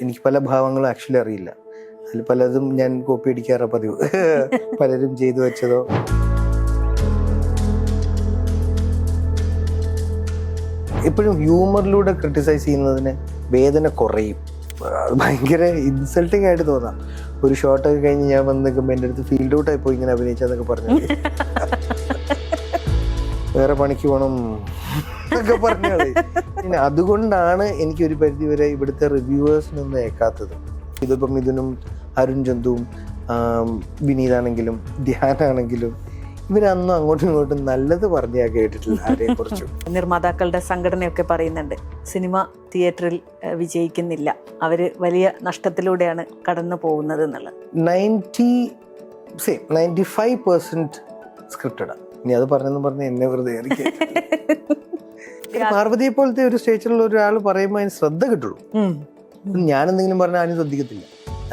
എനിക്ക് പല ഭാവങ്ങളും ആക്ച്വലി അറിയില്ല. അതിൽ പലതും ഞാൻ കോപ്പി അടിക്കാറാണ് പതിവ്. പലരും ചെയ്തു വെച്ചതോ. എപ്പോഴും ഹ്യൂമറിലൂടെ ക്രിട്ടിസൈസ് ചെയ്യുന്നതിന് വേദന കുറയും. ഭയങ്കര ഇൻസൾട്ടിങ് ആയിട്ട് തോന്നാം. ഒരു ഷോട്ടൊക്കെ കഴിഞ്ഞ് ഞാൻ വന്ന് നിൽക്കുമ്പോൾ എൻ്റെ അടുത്ത് ഫീൽഡ് ഔട്ടായി പോയി ഇങ്ങനെ അഭിനയിച്ചെന്നൊക്കെ പറഞ്ഞു, വേറെ പണിക്ക് പോകണം എന്നൊക്കെ പറഞ്ഞത്. പിന്നെ അതുകൊണ്ടാണ് എനിക്കൊരു പരിധിവരെ ഇവിടുത്തെ റിവ്യൂവേഴ്സിനൊന്നും ഏക്കാത്തത്. ഇതിപ്പം ഇതിനും അരുൺ ചന്തുവും വിനീതാണെങ്കിലും ധ്യാനാണെങ്കിലും ഇവരൊന്നും അങ്ങോട്ടും ഇങ്ങോട്ടും നല്ലത് പറഞ്ഞാൽ കേട്ടിട്ടില്ല ആരെയും കുറിച്ചും. നിർമ്മാതാക്കളുടെ സംഘടനയൊക്കെ പറയുന്നുണ്ട് സിനിമ തിയേറ്ററിൽ വിജയിക്കുന്നില്ല, അവര് വലിയ നഷ്ടത്തിലൂടെയാണ് കടന്നു പോകുന്നത് എന്നുള്ളത്. 95% സ്ക്രിപ്റ്റഡാണ്. ഇനി അത് പറഞ്ഞെന്ന് എന്നെ വെറുതെ പാർവതിയെ പോലത്തെ ഒരു സ്റ്റേജിലുള്ള ഒരാൾ പറയുമ്പോൾ അതിന് ശ്രദ്ധ കിട്ടുള്ളൂ. ഞാനെന്തെങ്കിലും പറഞ്ഞാൽ അതിന് ശ്രദ്ധിക്കത്തില്ല.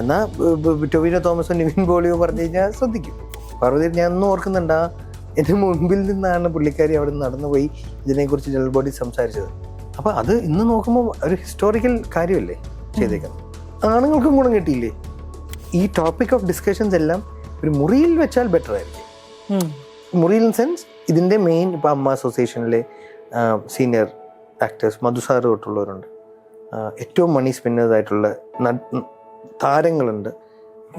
എന്നാൽ ടൊവിനോ തോമസോ നിവിൻ പോളിയോ പറഞ്ഞു കഴിഞ്ഞാൽ ശ്രദ്ധിക്കും. പാർവതി ഞാൻ ഒന്നും ഓർക്കുന്നുണ്ട്, എൻ്റെ മുൻപിൽ നിന്നാണ് പുള്ളിക്കാരി അവിടെ നിന്ന് നടന്നുപോയി ഇതിനെക്കുറിച്ച് ജനറൽ ബോഡി സംസാരിച്ചത്. അപ്പോൾ അത് ഇന്ന് നോക്കുമ്പോൾ ഒരു ഹിസ്റ്റോറിക്കൽ കാര്യമല്ലേ ചെയ്തേക്കുന്നത്. ആണുങ്ങൾക്കും ഗുണം കിട്ടിയില്ലേ? ഈ ടോപ്പിക് ഓഫ് ഡിസ്കഷൻസ് എല്ലാം ഒരു മുറിയിൽ വെച്ചാൽ ബെറ്റർ ആയിരിക്കും. മുറിയിൽ ഇൻ സെൻസ് ഇതിൻ്റെ മെയിൻ ഇപ്പോൾ അമ്മ അസോസിയേഷനിലെ സീനിയർ ആക്ടേഴ്സ് മധുസാർ തൊട്ടുള്ളവരുണ്ട്, ഏറ്റവും മണി സ്പിന്നേഴ്സായിട്ടുള്ള താരങ്ങളുണ്ട്,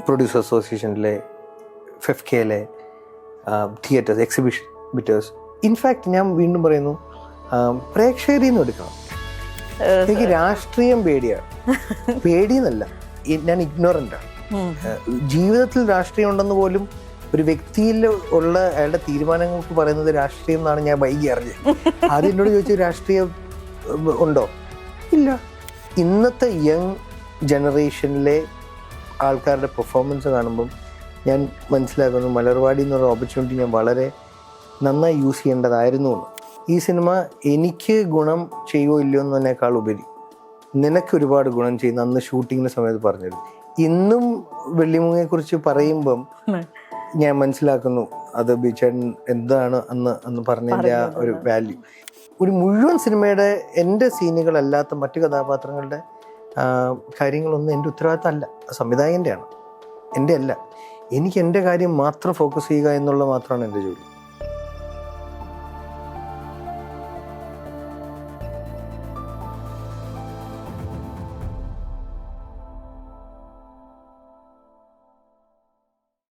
പ്രൊഡ്യൂസർ അസോസിയേഷനിലെ ഫെഫ്കെയിലെ തിയേറ്റേഴ്സ്, എക്സിബിഷൻ ബിറ്റേഴ്സ്. ഇൻഫാക്ട് ഞാൻ വീണ്ടും പറയുന്നു, പ്രേക്ഷകരിൽ നിന്ന് എടുക്കണം. എനിക്ക് രാഷ്ട്രീയം പേടിയെന്നല്ല, ഞാൻ ഇഗ്നോറൻ്റാണ്. ജീവിതത്തിൽ രാഷ്ട്രീയം ഉണ്ടെന്ന് പോലും ഒരു വ്യക്തിയിൽ ഉള്ള അയാളുടെ തീരുമാനങ്ങൾക്ക് പറയുന്നത് രാഷ്ട്രീയം എന്നാണ് ഞാൻ വൈകി അറിഞ്ഞത്. ആദ്യം എന്നോട് ചോദിച്ചു രാഷ്ട്രീയം ഉണ്ടോ? ഇല്ല. ഇന്നത്തെ യങ് ജനറേഷനിലെ ആൾക്കാരുടെ പെർഫോമൻസ് കാണുമ്പം ഞാൻ മനസ്സിലാക്കുന്നു മലർവാടി എന്നുള്ള ഓപ്പർച്യൂണിറ്റി ഞാൻ വളരെ നന്നായി യൂസ് ചെയ്യേണ്ടതായിരുന്നു. ഈ സിനിമ എനിക്ക് ഗുണം ചെയ്യുമോ ഇല്ലയോ എന്നതിനേക്കാൾ ഉപരി നിനക്ക് ഒരുപാട് ഗുണം ചെയ്യുന്ന അന്ന് ഷൂട്ടിങ്ങിൻ്റെ സമയത്ത് പറഞ്ഞത്. ഇന്നും വെള്ളിമുങ്ങയെക്കുറിച്ച് പറയുമ്പം ഞാൻ മനസ്സിലാക്കുന്നു അത് ബിചേട്ടൻ എന്താണ് അന്ന് പറഞ്ഞതിൻ്റെ ആ ഒരു വാല്യൂ. ഒരു മുഴുവൻ സിനിമയുടെ എൻ്റെ സീനുകളല്ലാത്ത മറ്റു കഥാപാത്രങ്ങളുടെ കാര്യങ്ങളൊന്നും എൻ്റെ ഉത്തരവാദിത്തമല്ല, സംവിധായകൻ്റെയാണ്, എൻ്റെ അല്ല. എനിക്ക് എൻ്റെ കാര്യം മാത്രം ഫോക്കസ് ചെയ്യുക എന്നുള്ളത് മാത്രമാണ് എൻ്റെ ജോലി.